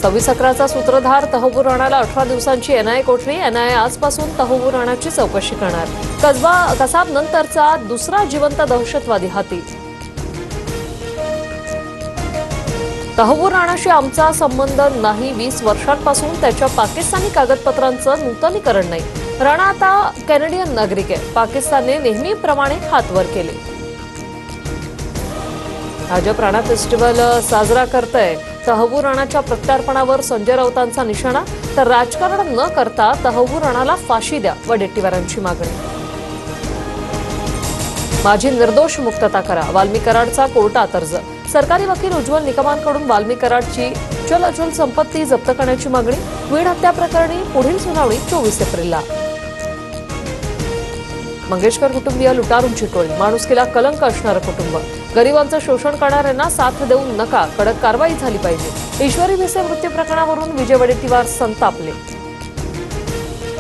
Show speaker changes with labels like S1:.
S1: 26/11चा सूत्रधार तहव्वूर राणाला 18 दिवसांची एनआयए कोठडी. एनआयए आजपासून तहव्वूर राणाची चौकशी करणार. कसाब नंतरचा दुसरा जिवंत दहशतवादी हाती. तहव्वूर राणाशी आमचा संबंध नाही. 20 वर्षांपासून त्याच्या पाकिस्तानी कागदपत्रांचं नूतनीकरण नाही. राणा आता कॅनेडियन नागरिक आहे. पाकिस्तानने नेहमीप्रमाणे हात वर केले. भाजप राणा फेस्टिवल साजरा करतंय. तहव्वूर राणाच्या प्रत्यार्पणावर संजय राऊतांचा निशाणा. तर राजकारण न करता तहव्वूर राणाला फाशी द्या, वडेट्टीवारांची मागणी. माझी निर्दोष मुक्तता करा, वाल्मी कराडचा कोर्टात अर्ज. सरकारी वकील उज्ज्वल निकमांकडून वाल्मी कराडची चल संपत्ती जप्त करण्याची मागणी. वीण हत्या प्रकरणी पुढील सुनावणी 24 एप्रिलला. मंगेशकर कुटुंबीय लुटारूंची टोळी. माणुसकीला कलंक असणारं कुटुंब. गरिबांचं शोषण करणाऱ्यांना साथ देऊ नका, कडक कारवाई झाली पाहिजे. ईश्वरी भिसे मृत्यू प्रकरणावरून विजय वडेट्टीवार संतापले.